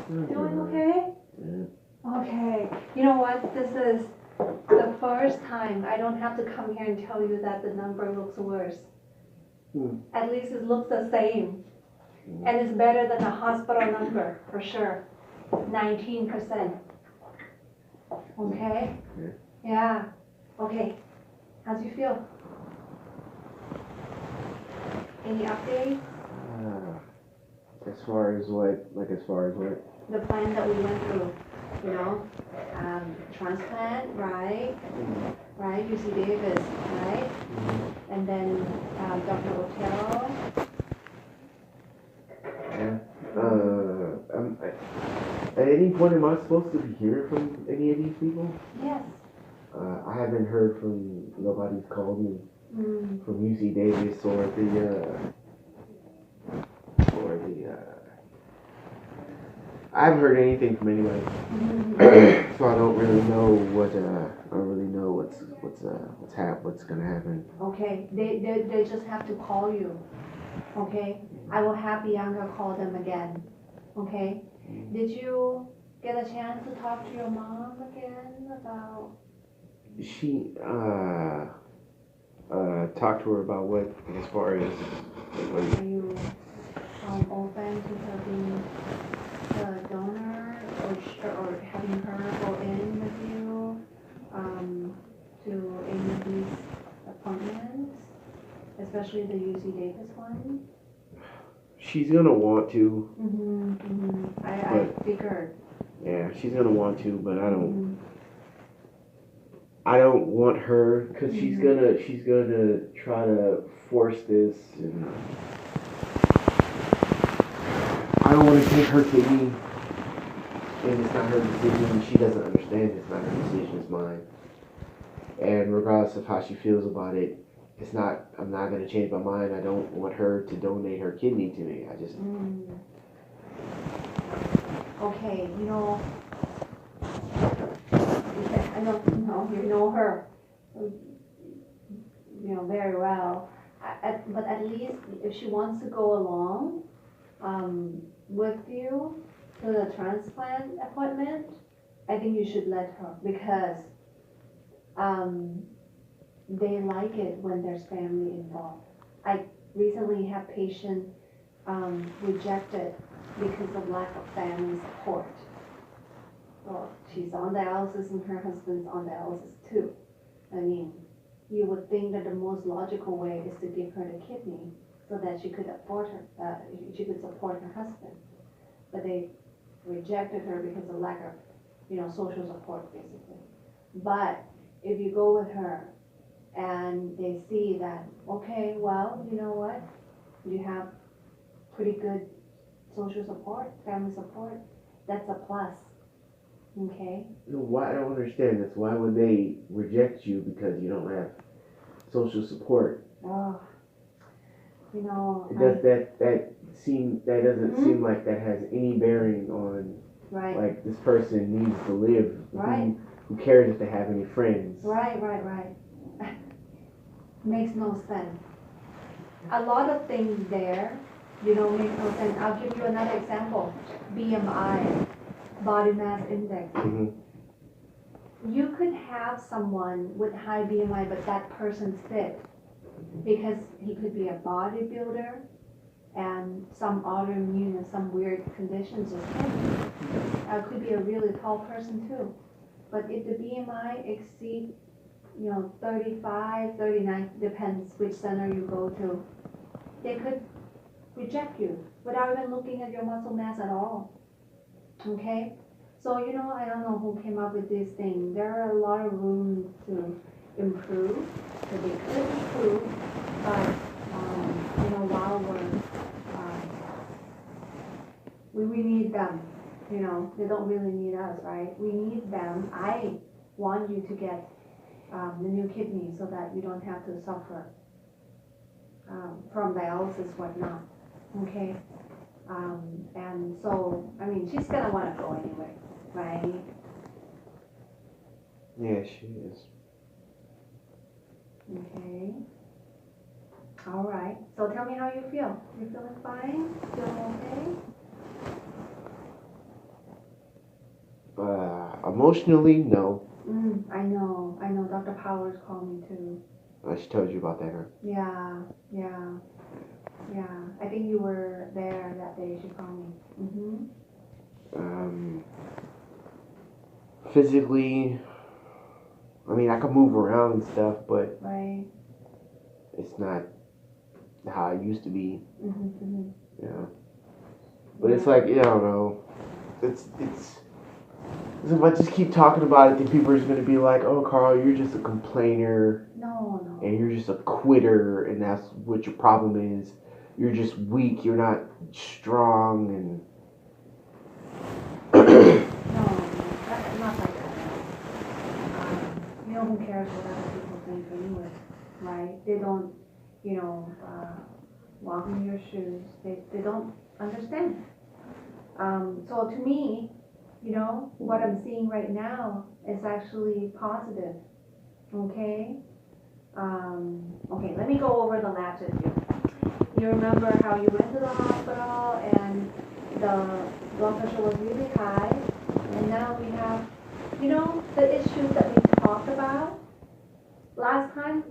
Doing okay? Yeah. Okay. You know what? This is the first time I don't have to come here and tell you that the number looks worse. At least it looks the same. And it's better than the hospital number, for sure. 19%. Okay? Yeah. Okay. How do you feel? Any updates? As far as what? Like as far as what? The plan that we went through, you know? Transplant, right? Right? UC Davis, right? And then Dr. Otero. Yeah. At any point am I supposed to be hearing from any of these people? Yes. I haven't heard from, nobody's called me from UC Davis or I haven't heard anything from anybody. So I don't really know what's gonna happen. Okay, they just have to call you. Okay, I will have Bianca call them again. Okay, did you get a chance to talk to your mom again about? She talked to her about what as far as Are you open to her being the donor or having her go in with you to any of these appointments, especially the UC Davis one? she's gonna want to. I figured. Yeah, she's gonna want to, but I don't want her because she's gonna try to force this, and I don't want to take her kidney, and it's not her decision. She doesn't understand it's not her decision, it's mine. And regardless of how she feels about it, I'm not gonna change my mind. I don't want her to donate her kidney to me. I just. Okay, you know, I don't you know her, very well. But at least if she wants to go along with you to the transplant appointment, I think you should let her, because they like it when there's family involved. I recently had patient rejected because of lack of family support. Well, she's on dialysis and her husband's on dialysis too. I mean, you would think that the most logical way is to give her the kidney so that she could support her husband. But they rejected her because of lack of, social support, basically. But if you go with her and they see that, okay, well, you know what, you have pretty good social support, family support, that's a plus. Okay? No, why? I don't understand this. Why would they reject you because you don't have social support? Oh, That doesn't seem like that has any bearing on, right. Like, this person needs to live. Right. Who cares if they have any friends? Right. Makes no sense. A lot of things there, make no sense. I'll give you another example. BMI, body mass index. You could have someone with high BMI, but that person's fit because he could be a bodybuilder and some autoimmune and some weird conditions with him. Could be a really tall person too. But if the BMI exceeds 35, 39, depends which center you go to, they could reject you without even looking at your muscle mass at all. Okay? So, I don't know who came up with this thing. There are a lot of room to improve, so they could improve, but, while we need them, they don't really need us, right? We need them. I want you to get the new kidney so that you don't have to suffer from dialysis, whatnot. Okay? And so, she's gonna want to go anyway, right? Yeah, she is. Okay. All right. So tell me how you feel. You feeling fine? Feeling okay? Emotionally, no. I know. Dr. Powers called me too. She told you about that, huh? Yeah. I think you were there that day. She called me. Physically, I mean, I can move around and stuff, but Right. it's not how I used to be. Yeah. But Yeah. it's like, yeah, I don't know. It's if I just keep talking about it, then people are just gonna be like, "Oh, Carl, you're just a complainer, No. and you're just a quitter, and that's what your problem is. You're just weak. You're not strong." And No, not like that. You know, who cares what other people think anyway, right? They don't, walk in your shoes. They don't understand. So to me, what I'm seeing right now is actually positive. Okay? Okay, let me go over the labs with you. You remember how you went to the hospital and the blood pressure was really high, and now we have, the issues that we talked about last time,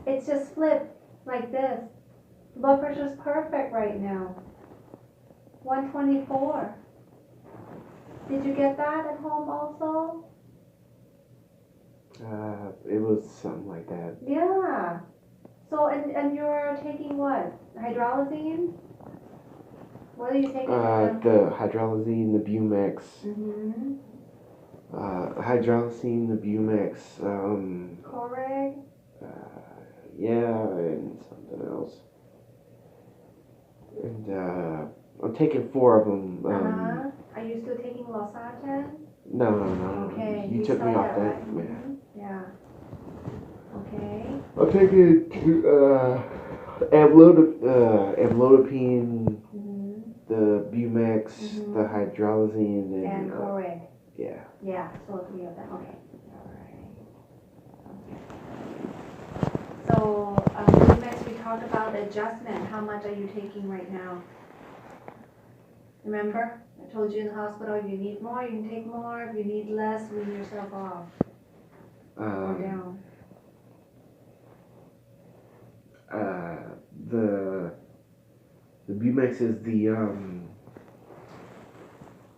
it's just flipped like this. Blood pressure's perfect right now. 124. Did you get that at home also? it was something like that. Yeah. So, and you're taking what? Hydralazine? What are you taking? The hydralazine, the Bumex. Hydralazine, the Bumex. Correct. Yeah, and something else. And I'm taking 4 of them. Are you still taking Losartan? No. Okay. You took me off that. Right? Yeah. Okay. I'm taking amlodipine, the Bumex, the hydralazine, And Coreg. Yeah. Yeah, so 3 of them. Okay. All right. So, next we talked about adjustment. How much are you taking right now? Remember? I told you in the hospital, if you need more, you can take more. If you need less, wean yourself off. Or down. The Bumex is the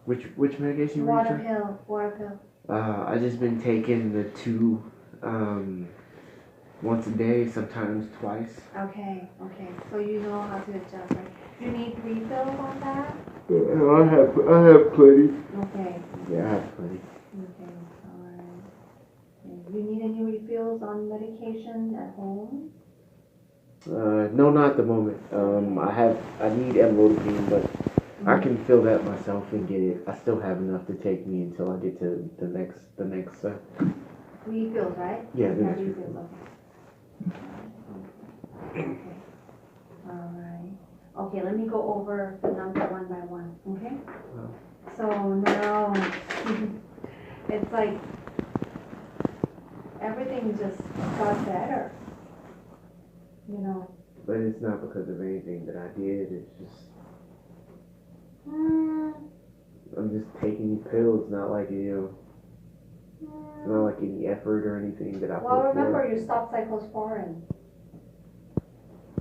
which medication were you taking? Water pill. I just been taking the 2 once a day, sometimes twice. Okay. So you know how to adjust, right? Do you need refills on that? I have plenty. Okay. Yeah, I have plenty. Okay, alright. Do you need any refills on medication at home? No, not at the moment. I need amlodipine, but I can fill that myself and get it. I still have enough to take me until I get to the next. Refills, right? Yeah, the Yeah, next refills. Okay. Alright. Okay, let me go over the number one by one, okay? So now, it's like, everything just got better, But it's not because of anything that I did. It's just I'm just taking these pills. Not like it's not like any effort or anything that I Well, put remember forth. you stopped cyclosporin.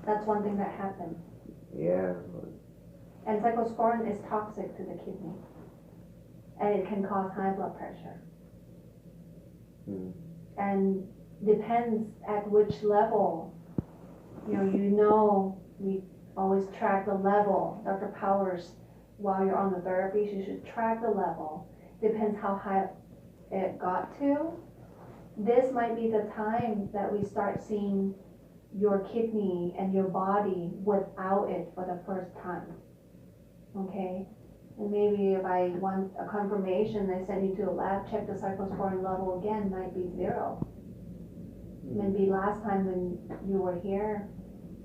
That's one thing that happened. Yeah. And cyclosporin is toxic to the kidney. And it can cause high blood pressure. And depends at which level. We always track the level. Dr. Powers, while you're on the therapies, you should track the level. Depends how high it got to. This might be the time that we start seeing your kidney and your body without it for the first time. Okay? And maybe if I want a confirmation, I send you to a lab, check the cyclosporin level again, might be 0. Maybe last time when you were here,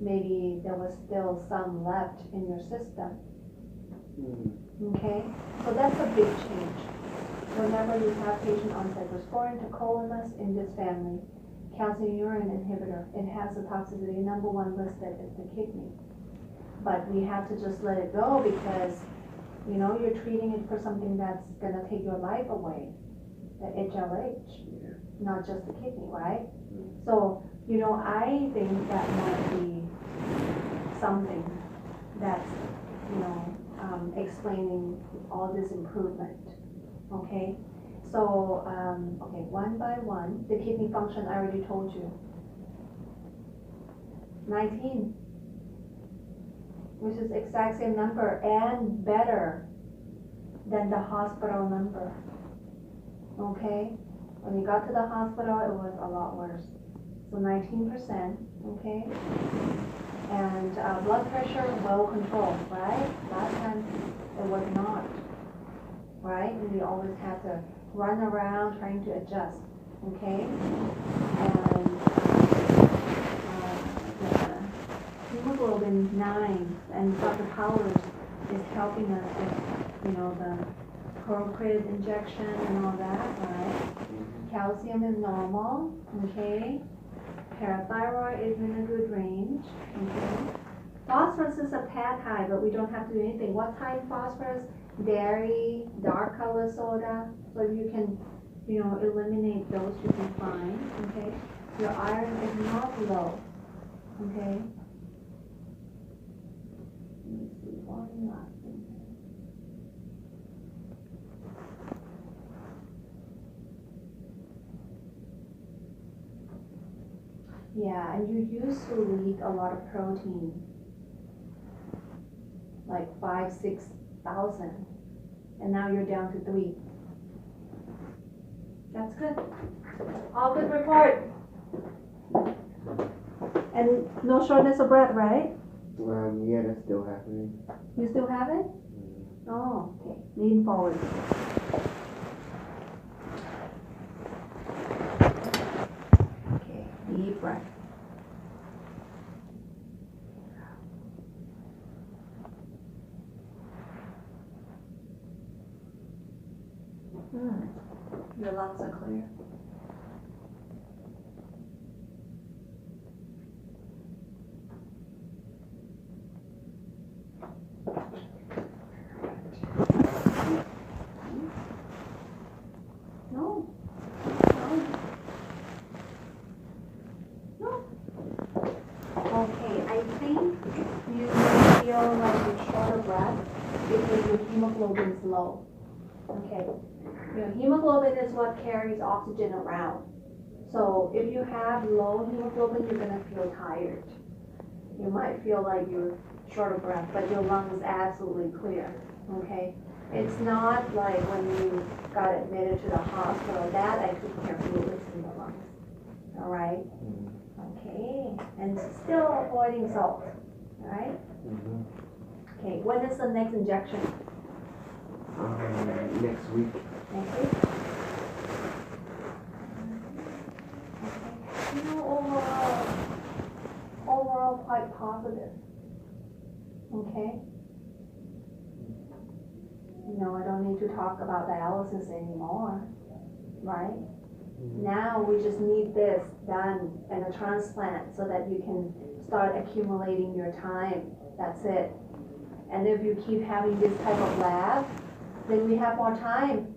maybe there was still some left in your system. Okay? So that's a big change. Whenever you have patient on cyclosporin, tacrolimus in this family calcium urine inhibitor. It has the toxicity. Number one listed is the kidney. But we have to just let it go because, you know, you're treating it for something that's gonna take your life away, the HLH, not just the kidney, right? So, you know, I think that might be something that's, you know, explaining all this improvement, okay? So, okay, one by one, the kidney function, I already told you. 19, which is exact same number and better than the hospital number, okay? When you got to the hospital, it was a lot worse. So 19%, okay? And blood pressure, well controlled, right? Last time it was not, right? And we always had to run around trying to adjust, okay? And the hemoglobin 9, and Dr. Powers is helping us with, you know, the appropriate injection and all that, right? Calcium is normal, okay? Parathyroid is in a good range, okay? Phosphorus is a tad high, but we don't have to do anything. What type phosphorus? Dairy, dark color soda. So if you can, you know, eliminate those, you'll be fine, okay? Your iron is not low, okay? Let me see, one last thing. Yeah, and you used to eat a lot of protein, like 5,000-6,000, and now you're down to 3. That's good. All good report. And no shortness of breath, right? Yeah, that's still happening. You still have it? Oh, okay. Lean forward. Okay, deep breath. Your lungs are clear. No. No. Okay, I think you may feel like you're short of breath because your hemoglobin is low. Okay. Your hemoglobin is what carries oxygen around. So if you have low hemoglobin, you're gonna feel tired. You might feel like you're short of breath, but your lung is absolutely clear, okay? It's not like when you got admitted to the hospital, that I took care of fluids in the lungs, all right? Okay, and still avoiding salt, all right? Okay, when is the next injection? Next week. Next week? Okay. You know, overall quite positive. Okay? No, I don't need to talk about dialysis anymore, right? Now we just need this done and a transplant so that you can start accumulating your time. That's it. And if you keep having this type of lab, then we have more time.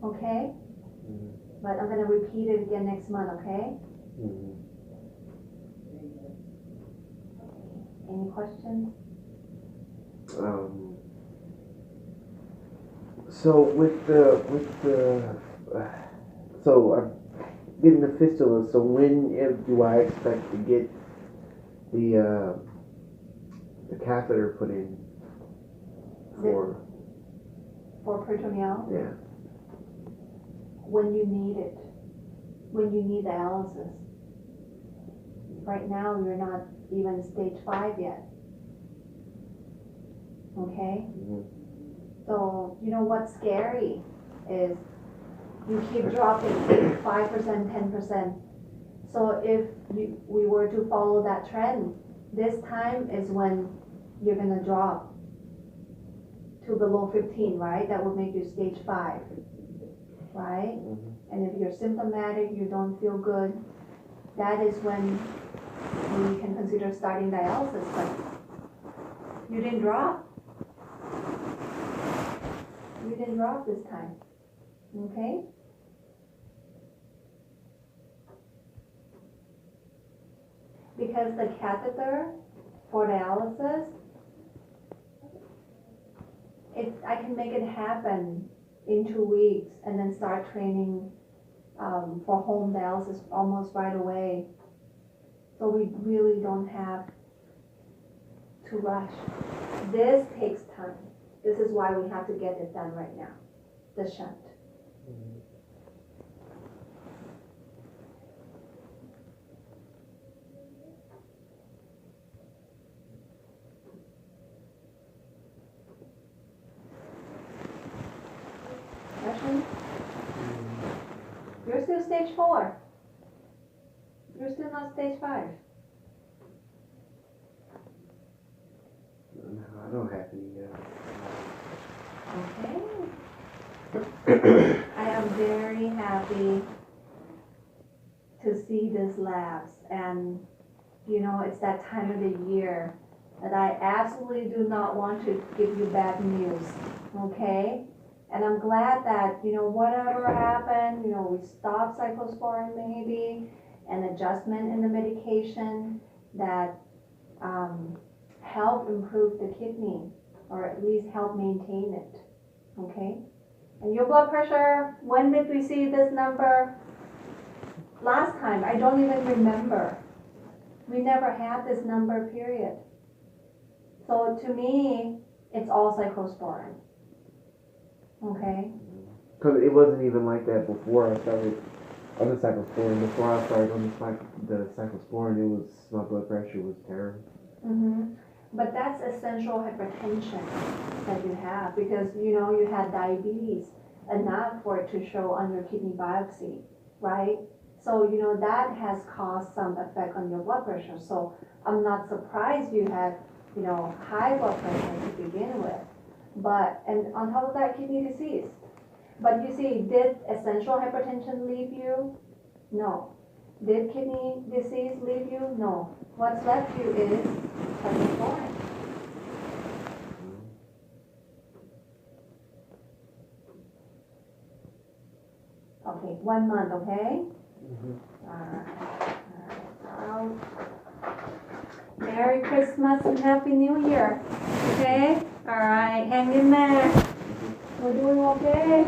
Okay? But I'm going to repeat it again next month, okay? Any questions? So so I'm getting the fistula. So when do I expect to get the catheter put in for peritoneal? Yeah. When you need it. When you need dialysis. Right now you're not even stage 5 yet. Okay? So, you know what's scary is you keep dropping 5%, 10%. So if we were to follow that trend, this time is when you're going to drop to below 15, right? That would make you stage 5, right? And if you're symptomatic, you don't feel good, that is when we can consider starting dialysis, but you didn't drop. You didn't drop this time, okay? Because the catheter for dialysis, I can make it happen in 2 weeks and then start training for home dialysis almost right away. So we really don't have to rush. This takes time. This is why we have to get it done right now, the shunt. Question? You're still stage 4. You're still not stage 5. No, I don't have any yet. Okay. I am very happy to see these labs, and you know, it's that time of the year that I absolutely do not want to give you bad news, okay? And I'm glad that, you know, whatever happened, you know, we stopped cyclosporin maybe, an adjustment in the medication that help improve the kidney, or at least help maintain it, okay? And your blood pressure, when did we see this number? Last time, I don't even remember. We never had this number, period. So to me, it's all cyclosporin, okay? Because it wasn't even like that before I started on the cyclosporin. Before I started on the cyclosporin, my blood pressure was terrible. Mm-hmm. But that's essential hypertension that you have, because you know you had diabetes enough for it to show on your kidney biopsy, right? So you know that has caused some effect on your blood pressure. So I'm not surprised you had, you know, high blood pressure to begin with. But, and on top of that, kidney disease. But you see, did essential hypertension leave you? No. Did kidney disease leave you? No. What's left you is cyclosporin. Okay, 1 month, okay? Alright. Merry Christmas and Happy New Year, okay? Alright, hang in there. We're doing okay.